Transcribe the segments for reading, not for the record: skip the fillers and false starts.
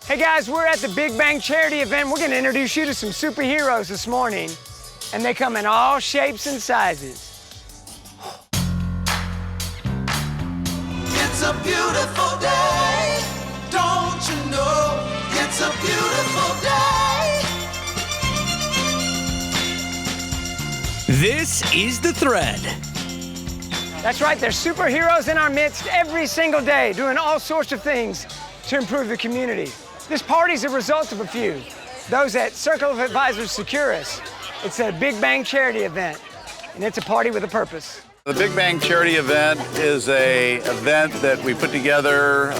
Hey guys, we're at the Big Bang charity event. We're gonna introduce you to some superheroes this morning, and they come in all shapes and sizes. It's a beautiful day, don't you know? It's a beautiful day. This is The Thread. That's right, there's superheroes in our midst every single day, doing all sorts of things to improve the community. This party's a result of a few. Those at Circle of Advisors Securus. It's a Big Bang charity event, and it's a party with a purpose. The Big Bang charity event is an event that we put together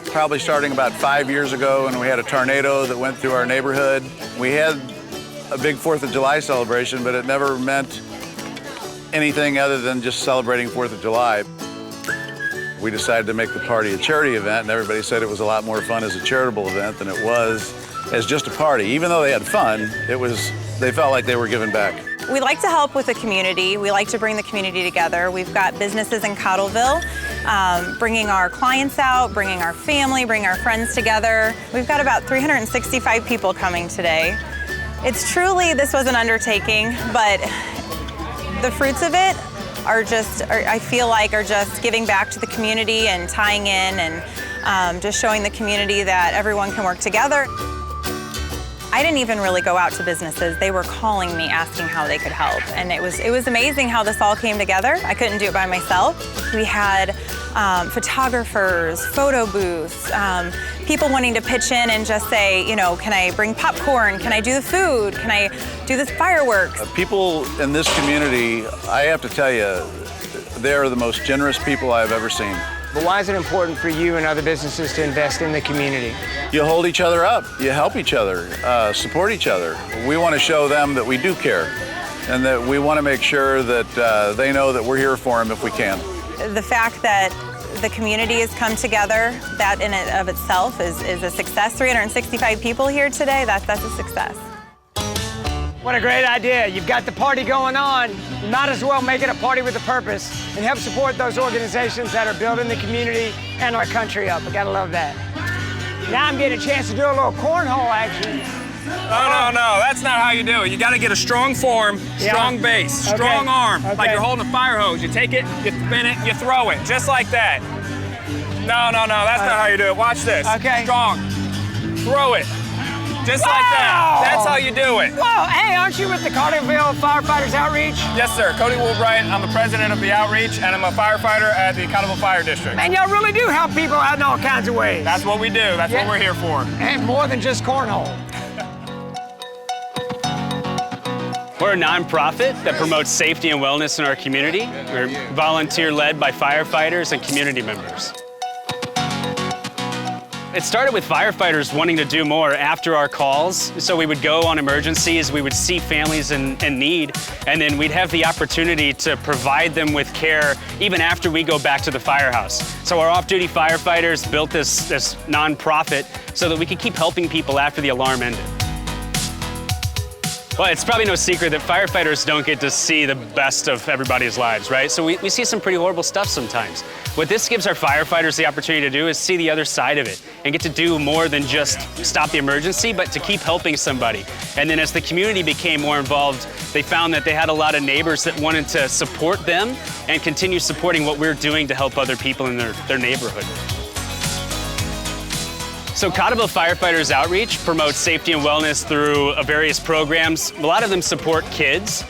probably starting about 5 years ago, and we had a tornado that went through our neighborhood. We had a big 4th of July celebration, but it never meant anything other than just celebrating 4th of July. We decided to make the party a charity event, and everybody said it was a lot more fun as a charitable event than it was as just a party. Even though they had fun, they felt like they were giving back. We like to help with the community. We like to bring the community together. We've got businesses in Cottleville, bringing our clients out, bringing our family, bringing our friends together. We've got about 365 people coming today. It's truly, this was an undertaking, but the fruits of it I feel like are just giving back to the community and tying in and just showing the community that everyone can work together. I didn't even really go out to businesses. They were calling me asking how they could help. And it was amazing how this all came together. I couldn't do it by myself. We had photographers, photo booths, people wanting to pitch in and just say, you know, can I bring popcorn? Can I do the food? Can I do this fireworks? People in this community, I have to tell you, they are the most generous people I've ever seen. But why is it important for you and other businesses to invest in the community? You hold each other up, you help each other, support each other. We want to show them that we do care and that we want to make sure that they know that we're here for them if we can. The fact that the community has come together, that in and of itself is a success. 365 people here today, that's a success. What a great idea. You've got the party going on. You might as well make it a party with a purpose and help support those organizations that are building the community and our country up. I gotta love that. Now I'm getting a chance to do a little cornhole action. No, that's not how you do it. You gotta get a strong form, strong base, strong arm, like you're holding a fire hose. You take it, you spin it, you throw it, just like that. No, that's not how you do it. Watch this. Okay. Strong. Throw it. Just like that. That's how you do it. Whoa, hey, aren't you with the Cottleville Firefighters Outreach? Yes, sir. Cody Woolbright. I'm the president of the Outreach, and I'm a firefighter at the Cottleville Fire District. Man, y'all really do help people out in all kinds of ways. That's what we do. That's what we're here for. And more than just cornhole. We're a nonprofit that promotes safety and wellness in our community. We're volunteer-led by firefighters and community members. It started with firefighters wanting to do more after our calls. So we would go on emergencies, we would see families in need, and then we'd have the opportunity to provide them with care even after we go back to the firehouse. So our off-duty firefighters built this nonprofit so that we could keep helping people after the alarm ended. Well, it's probably no secret that firefighters don't get to see the best of everybody's lives, right? So we see some pretty horrible stuff sometimes. What this gives our firefighters the opportunity to do is see the other side of it and get to do more than just stop the emergency, but to keep helping somebody. And then as the community became more involved, they found that they had a lot of neighbors that wanted to support them and continue supporting what we're doing to help other people in their neighborhood. So Cottleville Firefighters Outreach promotes safety and wellness through various programs. A lot of them support kids,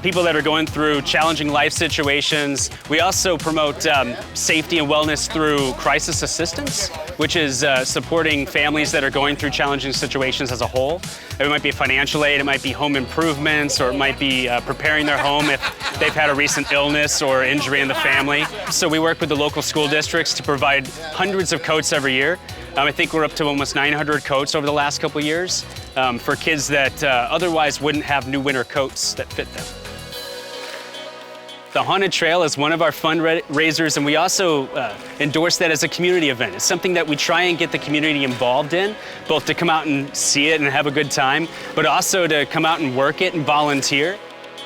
people that are going through challenging life situations. We also promote safety and wellness through crisis assistance, which is supporting families that are going through challenging situations as a whole. It might be financial aid, it might be home improvements, or it might be preparing their home if they've had a recent illness or injury in the family. So we work with the local school districts to provide hundreds of coats every year. I think we're up to almost 900 coats over the last couple of years for kids that otherwise wouldn't have new winter coats that fit them. The Haunted Trail is one of our fundraisers, and we also endorse that as a community event. It's something that we try and get the community involved in, both to come out and see it and have a good time, but also to come out and work it and volunteer.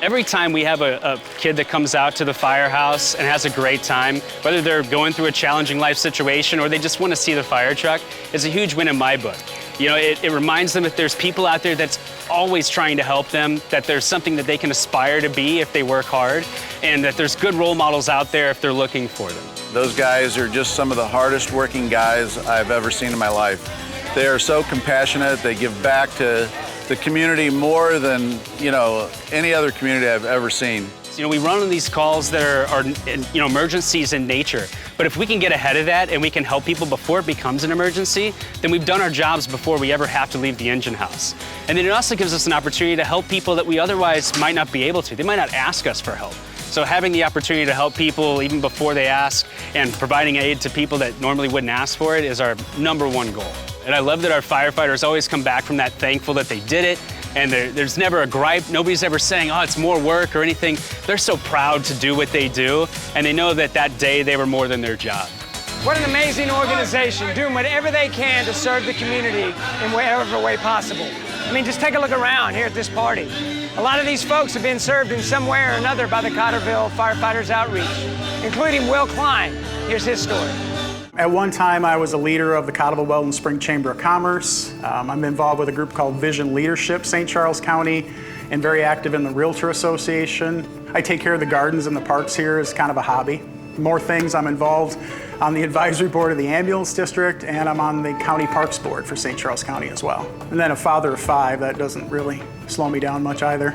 Every time we have a kid that comes out to the firehouse and has a great time, whether they're going through a challenging life situation or they just want to see the fire truck, it's a huge win in my book. You know, it reminds them that there's people out there that's always trying to help them, that there's something that they can aspire to be if they work hard, and that there's good role models out there if they're looking for them. Those guys are just some of the hardest working guys I've ever seen in my life. They are so compassionate. They give back to the community more than, you know, any other community I've ever seen. You know, we run on these calls that are you know, emergencies in nature. But if we can get ahead of that and we can help people before it becomes an emergency, then we've done our jobs before we ever have to leave the engine house. And then it also gives us an opportunity to help people that we otherwise might not be able to. They might not ask us for help. So having the opportunity to help people even before they ask and providing aid to people that normally wouldn't ask for it is our #1 goal. And I love that our firefighters always come back from that thankful that they did it, and there's never a gripe. Nobody's ever saying, oh, it's more work or anything. They're so proud to do what they do, and they know that that day they were more than their job. What an amazing organization, doing whatever they can to serve the community in whatever way possible. I mean, just take a look around here at this party. A lot of these folks have been served in some way or another by the Cottleville Firefighters Outreach, including Will Klein. Here's his story. At one time, I was a leader of the Cottleville Weldon Spring Chamber of Commerce. I'm involved with a group called Vision Leadership, St. Charles County, and very active in the Realtor Association. I take care of the gardens and the parks here as kind of a hobby. More things, I'm involved on the advisory board of the ambulance district, and I'm on the county parks board for St. Charles County as well. And then a father of 5, that doesn't really slow me down much either.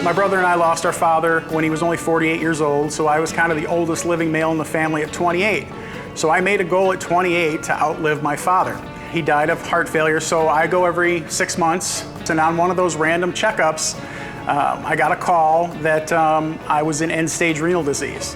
My brother and I lost our father when he was only 48 years old, so I was kind of the oldest living male in the family at 28. So I made a goal at 28 to outlive my father. He died of heart failure, so I go every 6 months, and on one of those random checkups, I got a call that I was in end-stage renal disease.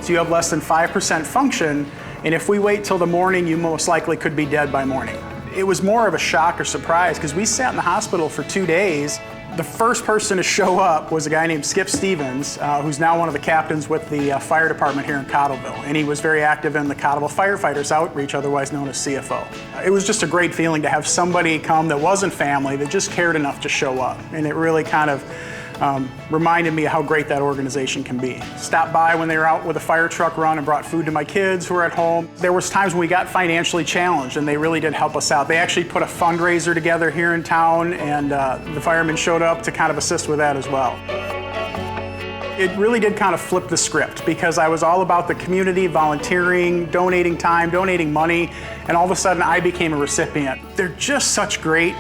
So you have less than 5% function, and if we wait till the morning, you most likely could be dead by morning. It was more of a shock or surprise, because we sat in the hospital for 2 days. The first person to show up was a guy named Skip Stevens, who's now one of the captains with the fire department here in Cottleville. And he was very active in the Cottleville Firefighters Outreach, otherwise known as CFO. It was just a great feeling to have somebody come that wasn't family, that just cared enough to show up. And it really kind of reminded me of how great that organization can be. Stopped by when they were out with a fire truck run and brought food to my kids who were at home. There was times when we got financially challenged, and they really did help us out. They actually put a fundraiser together here in town, and the firemen showed up to kind of assist with that as well. It really did kind of flip the script, because I was all about the community, volunteering, donating time, donating money, and all of a sudden I became a recipient. They're just such great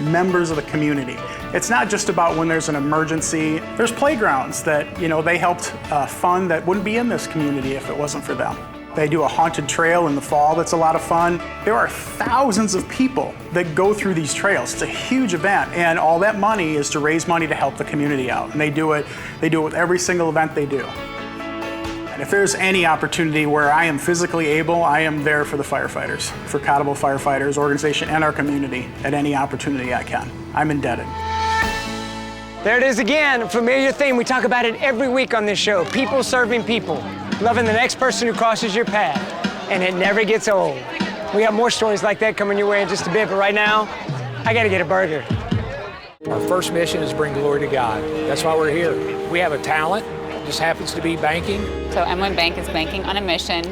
members of the community. It's not just about when there's an emergency. There's playgrounds that, you know, they helped fund that wouldn't be in this community if it wasn't for them. They do a haunted trail in the fall that's a lot of fun. There are thousands of people that go through these trails. It's a huge event, and all that money is to raise money to help the community out. And they do it with every single event they do. And if there's any opportunity where I am physically able, I am there for the firefighters, for Cottleville Firefighters organization and our community at any opportunity I can. I'm indebted. There it is again, a familiar theme. We talk about it every week on this show. People serving people, loving the next person who crosses your path, and it never gets old. We got more stories like that coming your way in just a bit, but right now, I gotta get a burger. Our first mission is bring glory to God. That's why we're here. We have a talent, it just happens to be banking. So M1 Bank is banking on a mission,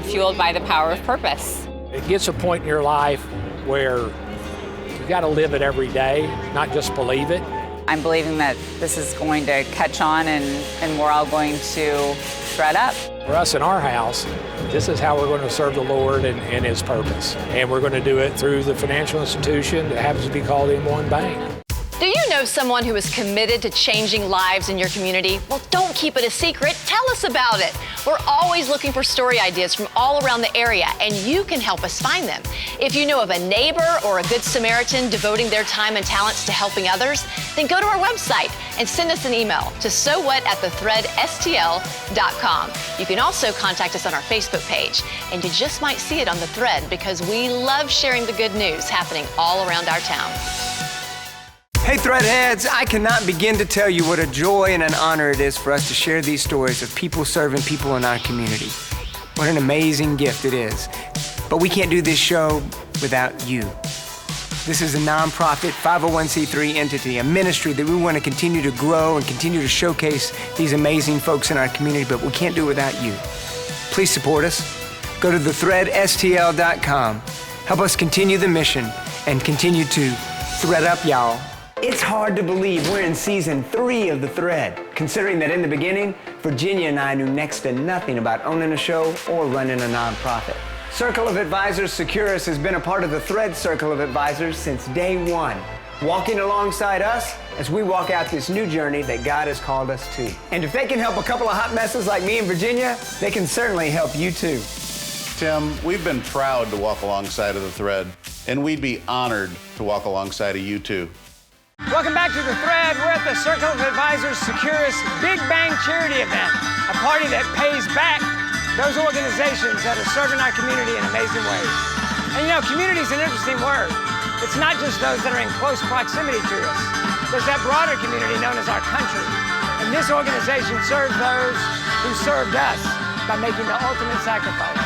fueled by the power of purpose. It gets a point in your life where you gotta live it every day, not just believe it. I'm believing that this is going to catch on and we're all going to shred up. For us in our house, this is how we're going to serve the Lord and His purpose. And we're going to do it through the financial institution that happens to be called M1 Bank. Do you know someone who is committed to changing lives in your community? Well, don't keep it a secret. Tell us about it. We're always looking for story ideas from all around the area, and you can help us find them. If you know of a neighbor or a good Samaritan devoting their time and talents to helping others, then go to our website and send us an email to sowhat@thethreadstl.com. You can also contact us on our Facebook page, and you just might see it on the thread because we love sharing the good news happening all around our town. Hey Threadheads, I cannot begin to tell you what a joy and an honor it is for us to share these stories of people serving people in our community. What an amazing gift it is. But we can't do this show without you. This is a nonprofit 501c3 entity, a ministry that we want to continue to grow and continue to showcase these amazing folks in our community, but we can't do it without you. Please support us. Go to thethreadstl.com. Help us continue the mission and continue to thread up, y'all. It's hard to believe we're in season 3 of The Thread, considering that in the beginning, Virginia and I knew next to nothing about owning a show or running a nonprofit. Circle of Advisors Securus has been a part of the Thread Circle of Advisors since day 1, walking alongside us as we walk out this new journey that God has called us to. And if they can help a couple of hot messes like me in Virginia, they can certainly help you too. Tim, we've been proud to walk alongside of the Thread, and we'd be honored to walk alongside of you too. Welcome back to The Thread. We're at the Circle of Advisors Securus Big Bang Charity Event, a party that pays back those organizations that are serving our community in amazing ways. And you know, community is an interesting word. It's not just those that are in close proximity to us. There's that broader community known as our country. And this organization serves those who served us by making the ultimate sacrifice.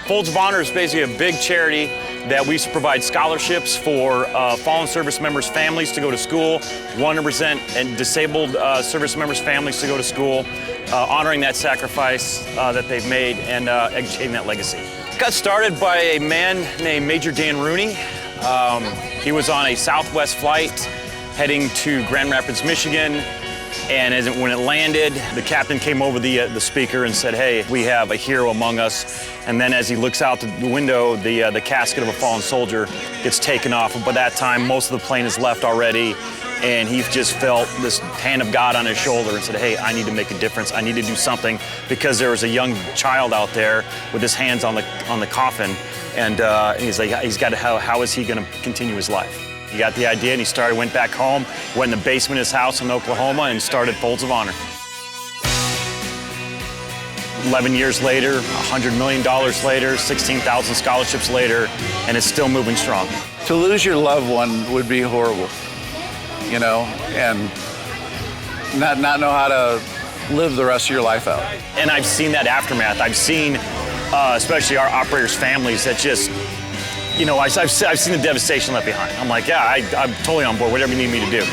Folds of Honor is basically a big charity that we provide scholarships for fallen service members' families to go to school, 100% and disabled service members' families to go to school, honoring that sacrifice that they've made and educating that legacy. It got started by a man named Major Dan Rooney. He was on a Southwest flight heading to Grand Rapids, Michigan. And when it landed, the captain came over the speaker and said, "Hey, we have a hero among us." And then as he looks out the window, the casket of a fallen soldier gets taken off. But by that time, most of the plane is left already. And he just felt this hand of God on his shoulder and said, "Hey, I need to make a difference. I need to do something," because there was a young child out there with his hands on the coffin. And he's like, how is he going to continue his life? He got the idea and he went back home, went in the basement of his house in Oklahoma and started Folds of Honor. 11 years later, $100 million later, 16,000 scholarships later, and it's still moving strong. To lose your loved one would be horrible, you know, and not know how to live the rest of your life out. And I've seen that aftermath. I've seen, especially our operators' families that just, you know, I've seen the devastation left behind. I'm like, yeah, I'm totally on board, whatever you need me to do.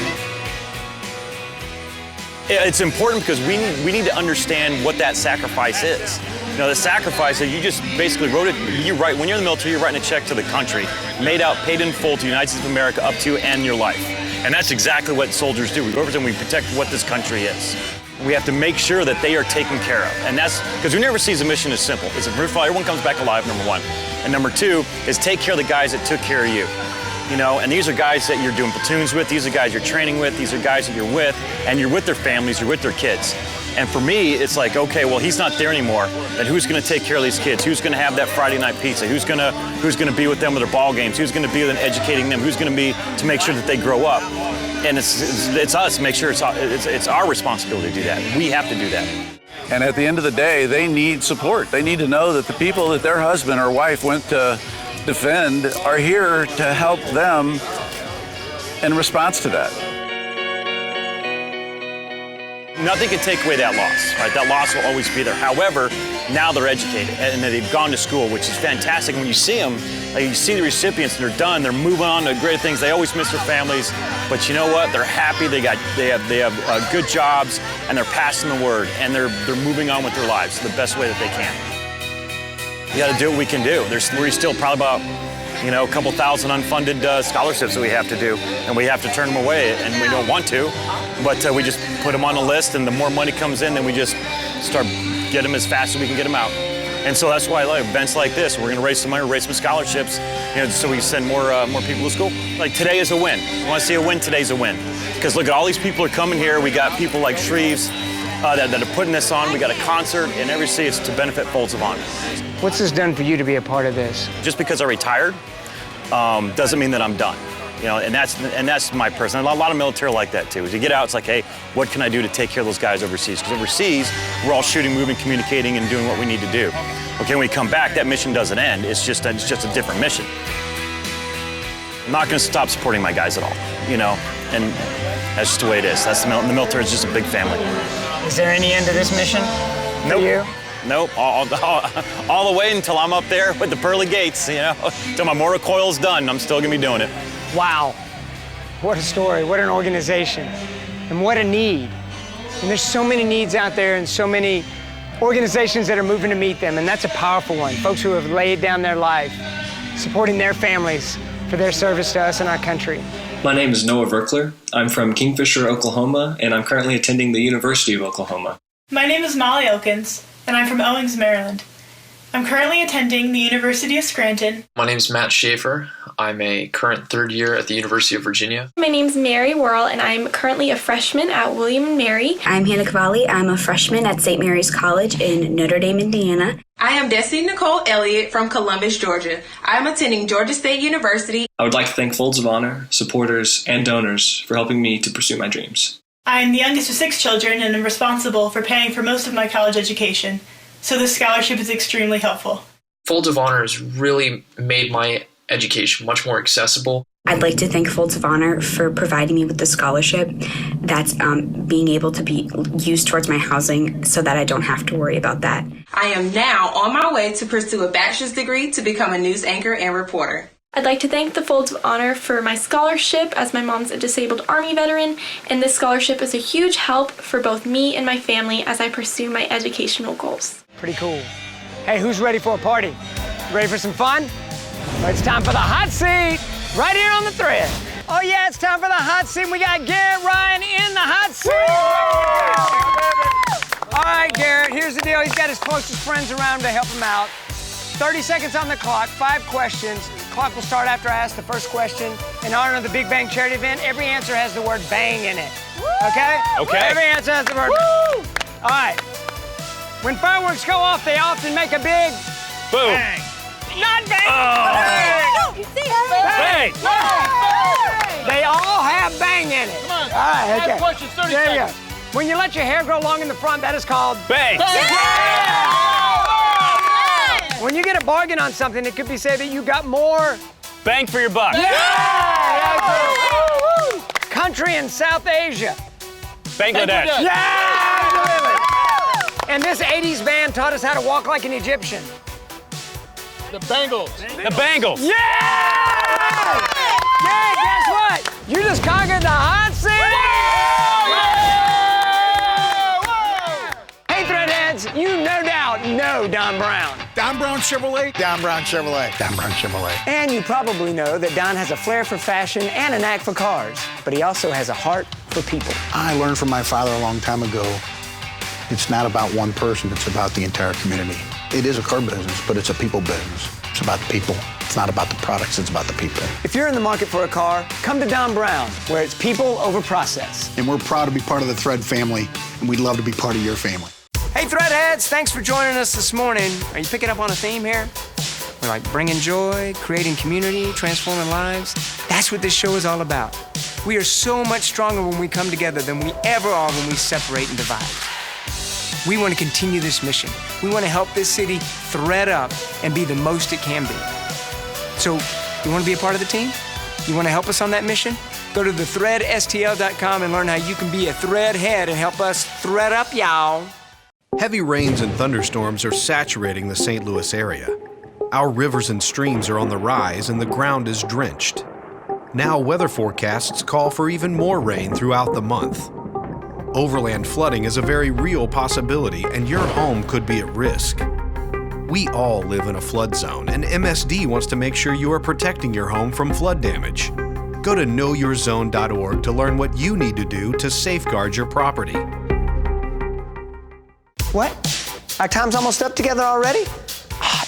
It's important because we need to understand what that sacrifice is. You know, the sacrifice that you just basically wrote it, when you're in the military, you're writing a check to the country, paid in full to the United States of America up to and your life. And that's exactly what soldiers do. We go over and we protect what this country is. We have to make sure that they are taken care of. And that's because we never see the mission as simple. It's first of all, everyone comes back alive, number one. And number two is take care of the guys that took care of you. You know, and these are guys that you're doing platoons with, these are guys you're training with, these are guys that you're with, and you're with their families, you're with their kids. And for me, it's like, okay, well, he's not there anymore, then who's gonna take care of these kids? Who's gonna have that Friday night pizza? Who's gonna be with them with their ball games? Who's gonna be with them educating them? Who's gonna be to make sure that they grow up? And it's us, make sure it's our responsibility to do that. We have to do that. And at the end of the day, they need support. They need to know that the people that their husband or wife went to defend are here to help them in response to that. Nothing can take away that loss, right? That loss will always be there. However, now they're educated and they've gone to school, which is fantastic. When you see them, like you see the recipients and they're done, they're moving on to great things. They always miss their families, but you know what? They're happy. They have good jobs, and they're passing the word, and they're moving on with their lives the best way that they can. We got to do what we can do. We're still probably about, you know, a couple thousand unfunded scholarships that we have to do, and we have to turn them away, and we don't want to, but we just put them on the list, and the more money comes in, then we just start get them as fast as we can get them out. And so that's why I like events like this. We're going to raise some money, raise some scholarships, you know, so we can send more people to school. Like today is a win. You want to see a win? Today's a win. Because look at all these people are coming here. We got people like Shreves that are putting this on. We got a concert in every city. It's to benefit Folds of Honor. What's this done for you to be a part of this? Just because I retired doesn't mean that I'm done. You know, and that's my person. A lot of military like that too. As you get out, it's like, hey, what can I do to take care of those guys overseas? Because overseas, we're all shooting, moving, communicating, and doing what we need to do. Okay, when we come back, that mission doesn't end. It's just a different mission. I'm not going to stop supporting my guys at all. You know, and that's just the way it is. The military is just a big family. Is there any end to this mission? Nope. For you? Nope, all the way until I'm up there with the pearly gates, you know. Until my mortar coil's done, I'm still gonna be doing it. Wow. What a story, what an organization, and what a need. And there's so many needs out there and so many organizations that are moving to meet them, and that's a powerful one. Folks who have laid down their life, supporting their families for their service to us and our country. My name is Noah Verkler. I'm from Kingfisher, Oklahoma, and I'm currently attending the University of Oklahoma. My name is Molly Elkins, and I'm from Owings, Maryland. I'm currently attending the University of Scranton. My name is Matt Schaefer. I'm a current third year at the University of Virginia. My name's Mary Worrell, and I'm currently a freshman at William & Mary. I'm Hannah Cavalli. I'm a freshman at St. Mary's College in Notre Dame, Indiana. I am Destiny Nicole Elliott from Columbus, Georgia. I am attending Georgia State University. I would like to thank Folds of Honor, supporters, and donors for helping me to pursue my dreams. I'm the youngest of 6 children and am responsible for paying for most of my college education, so this scholarship is extremely helpful. Folds of Honor has really made my education much more accessible. I'd like to thank Folds of Honor for providing me with the scholarship that's being able to be used towards my housing so that I don't have to worry about that. I am now on my way to pursue a bachelor's degree to become a news anchor and reporter. I'd like to thank the Folds of Honor for my scholarship, as my mom's a disabled Army veteran, and this scholarship is a huge help for both me and my family as I pursue my educational goals. Pretty cool. Hey, who's ready for a party? Ready for some fun? Well, it's time for the hot seat, right here on the thread. Oh yeah, it's time for the hot seat. We got Garrett Ryan in the hot seat. All right, Garrett, here's the deal. He's got his closest friends around to help him out. 30 seconds on the clock, 5 questions. The clock will start after I ask the first question. In honor of the Big Bang charity event, every answer has the word bang in it. Okay? Okay. Every answer has the word woo! All right. When fireworks go off, they often make a big boom. Bang. Not bang! Oh. Bang! Bang! They all have bang in it. Come on. All right, okay. Questions, 30 there seconds. You go. When you let your hair grow long in the front, that is called bang. Yeah! When you get a bargain on something, it could be said that you got more bang for your buck. Yeah! Country in South Asia. Bangladesh. Yeah! Absolutely. And this 80s band taught us how to walk like an Egyptian. The Bengals. The Bengals. Yeah! Yeah, guess what? You just conquered the hot seat! Hey, Threadheads, you no doubt know Don Brown. Don Brown Chevrolet? Don Brown Chevrolet. Don Brown Chevrolet. And you probably know that Don has a flair for fashion and a knack for cars, but he also has a heart for people. I learned from my father a long time ago, it's not about one person, it's about the entire community. It is a car business, but it's a people business. It's about the people. It's not about the products, it's about the people. If you're in the market for a car, come to Don Brown, where it's people over process. And we're proud to be part of the Thread family, and we'd love to be part of your family. Hey, Threadheads, thanks for joining us this morning. Are you picking up on a theme here? We're like bringing joy, creating community, transforming lives. That's what this show is all about. We are so much stronger when we come together than we ever are when we separate and divide. We want to continue this mission. We want to help this city thread up and be the most it can be. So, you want to be a part of the team? You want to help us on that mission? Go to thethreadstl.com and learn how you can be a threadhead and help us thread up, y'all. Heavy rains and thunderstorms are saturating the St. Louis area. Our rivers and streams are on the rise and the ground is drenched. Now weather forecasts call for even more rain throughout the month. Overland flooding is a very real possibility and your home could be at risk. We all live in a flood zone and MSD wants to make sure you are protecting your home from flood damage. Go to knowyourzone.org to learn what you need to do to safeguard your property. What? Our time's almost up together already?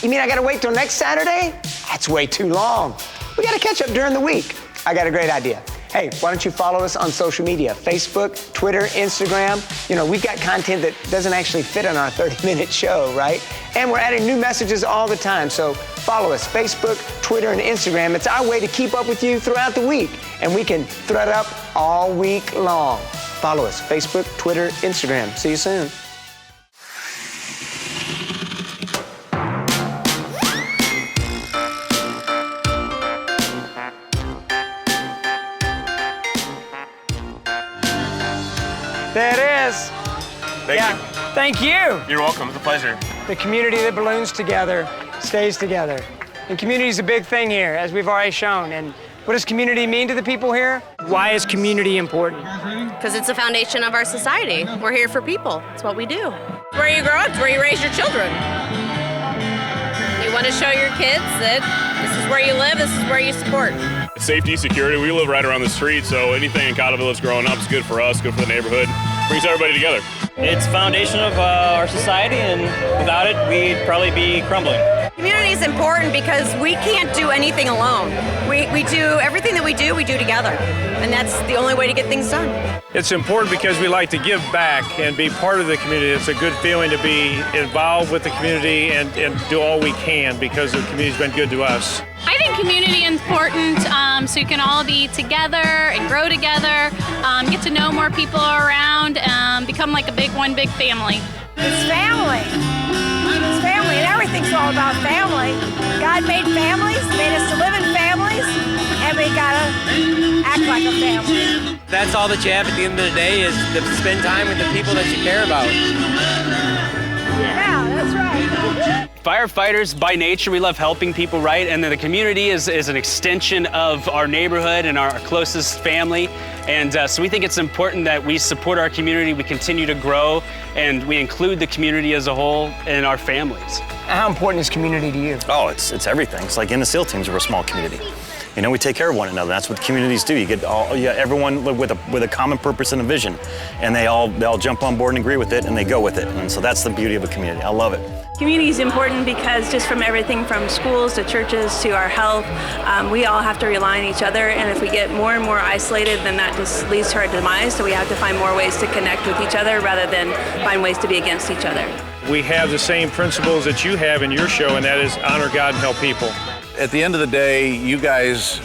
You mean I gotta wait till next Saturday? That's way too long. We gotta catch up during the week. I got a great idea. Hey, why don't you follow us on social media? Facebook, Twitter, Instagram. You know, we've got content that doesn't actually fit on our 30-minute show, right? And we're adding new messages all the time. So follow us, Facebook, Twitter, and Instagram. It's our way to keep up with you throughout the week. And we can thread up all week long. Follow us, Facebook, Twitter, Instagram. See you soon. There it is. Thank you. Thank you. You're welcome. It's a pleasure. The community that balloons together stays together. And community is a big thing here, as we've already shown. And What does community mean to the people here? Why is community important? Because it's the foundation of our society. We're here for people. It's what we do. It's where you grow up, it's where you raise your children. You want to show your kids that this is where you live, this is where you support. Safety, security, we live right around the street, so anything in Cottleville that's growing up is good for us, good for the neighborhood, brings everybody together. It's foundation of our society, and without it, we'd probably be crumbling. Community is important because we can't do anything alone. We do everything that we do together, and that's the only way to get things done. It's important because we like to give back and be part of the community. It's a good feeling to be involved with the community and do all we can because the community's been good to us. I think community is important so you can all be together and grow together, get to know more people around, become like one big family. It's family. It's family, and everything's all about family. God made families, made us to live in families, and we gotta act like a family. That's all that you have at the end of the day is to spend time with the people that you care about. Yeah, that's right. Firefighters, by nature, we love helping people, right? And then the community is an extension of our neighborhood and our closest family. And so we think it's important that we support our community, we continue to grow, and we include the community as a whole in our families. How important is community to you? Oh, it's everything. It's like in the SEAL teams, we're a small community. You know, we take care of one another. That's what communities do. You get everyone with a common purpose and a vision, and they all jump on board and agree with it, and they go with it. And so that's the beauty of a community. I love it. Community is important because just from everything from schools to churches to our health, we all have to rely on each other, and if we get more and more isolated, then that just leads to our demise, so we have to find more ways to connect with each other rather than find ways to be against each other. We have the same principles that you have in your show, and that is honor God and help people. At the end of the day, you guys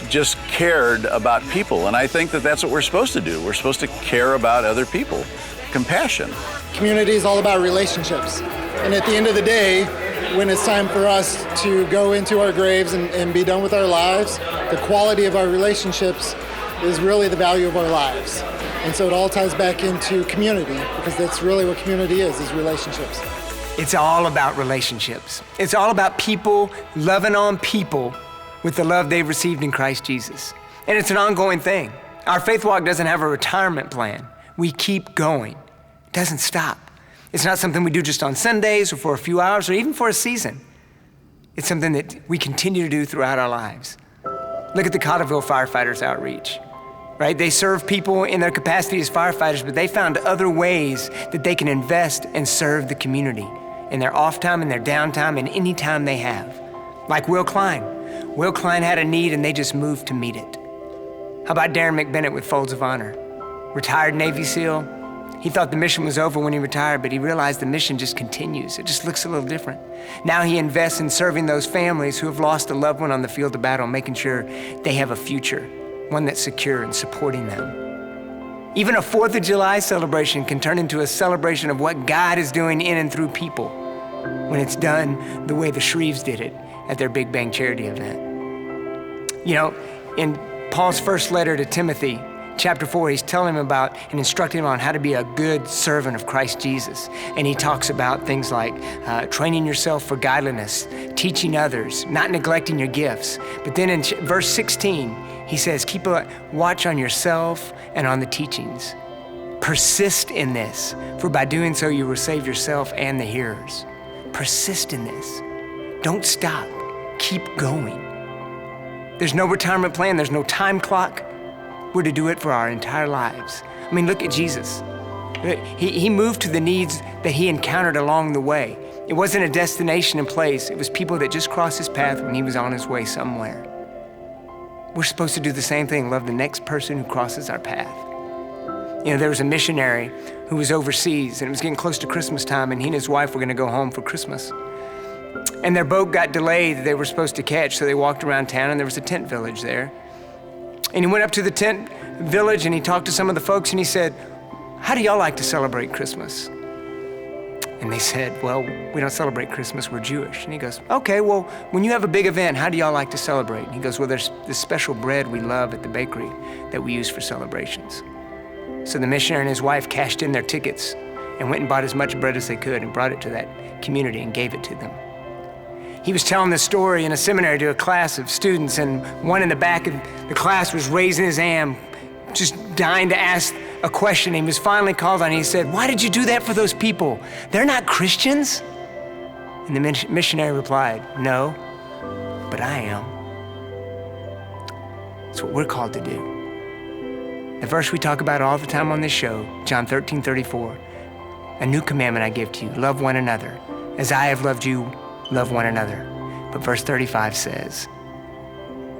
just cared about people, and I think that that's what we're supposed to do. We're supposed to care about other people. Compassion. Community is all about relationships. And at the end of the day, when it's time for us to go into our graves and be done with our lives, the quality of our relationships is really the value of our lives. And so it all ties back into community, because that's really what community is relationships. It's all about relationships. It's all about people loving on people with the love they've received in Christ Jesus. And it's an ongoing thing. Our Faith Walk doesn't have a retirement plan. We keep going. It doesn't stop. It's not something we do just on Sundays or for a few hours or even for a season. It's something that we continue to do throughout our lives. Look at the Cottleville Firefighters outreach, right? They serve people in their capacity as firefighters, but they found other ways that they can invest and serve the community in their off time, in their downtime, and any time they have. Like Will Klein. Will Klein had a need and they just moved to meet it. How about Darren McBennett with Folds of Honor? Retired Navy SEAL. He thought the mission was over when he retired, but he realized the mission just continues. It just looks a little different. Now he invests in serving those families who have lost a loved one on the field of battle, making sure they have a future, one that's secure, and supporting them. Even a 4th of July celebration can turn into a celebration of what God is doing in and through people when it's done the way the Shreves did it at their Big Bang charity event. You know, in Paul's first letter to Timothy, chapter 4, he's telling him about and instructing him on how to be a good servant of Christ Jesus. And he talks about things like training yourself for godliness, teaching others, not neglecting your gifts. But then in verse 16, he says, keep a watch on yourself and on the teachings. Persist in this, for by doing so you will save yourself and the hearers. Persist in this. Don't stop. Keep going. There's no retirement plan. There's no time clock. We're to do it for our entire lives. I mean, look at Jesus. He moved to the needs that he encountered along the way. It wasn't a destination and place. It was people that just crossed his path when he was on his way somewhere. We're supposed to do the same thing, love the next person who crosses our path. You know, there was a missionary who was overseas, and it was getting close to Christmas time, and he and his wife were gonna go home for Christmas. And their boat got delayed that they were supposed to catch, so they walked around town, and there was a tent village there. And he went up to the tent village, and he talked to some of the folks, and he said, how do y'all like to celebrate Christmas? And they said, well, we don't celebrate Christmas, we're Jewish. And he goes, okay, well, when you have a big event, how do y'all like to celebrate? And he goes, well, there's this special bread we love at the bakery that we use for celebrations. So the missionary and his wife cashed in their tickets and went and bought as much bread as they could and brought it to that community and gave it to them. He was telling this story in a seminary to a class of students, and one in the back of the class was raising his hand, just dying to ask a question. He was finally called on. He said, "Why did you do that for those people? They're not Christians." And the missionary replied, "No, but I am." That's what we're called to do. The verse we talk about all the time on this show, John 13:34, "A new commandment I give to you, love one another. As I have loved you, love one another." But verse 35 says,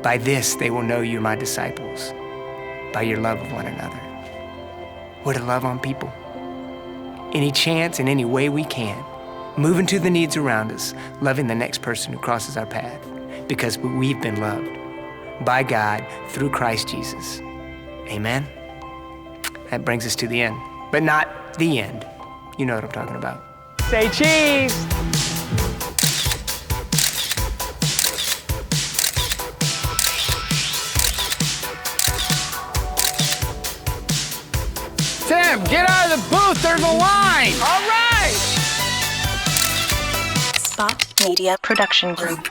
"By this they will know you're my disciples, by your love of one another." We're to love on people. Any chance, in any way we can, moving to the needs around us, loving the next person who crosses our path, because we've been loved by God through Christ Jesus. Amen? That brings us to the end, but not the end. You know what I'm talking about. Say cheese! Tim, get out of the booth, there's a line! All right! Spot Media Production Group.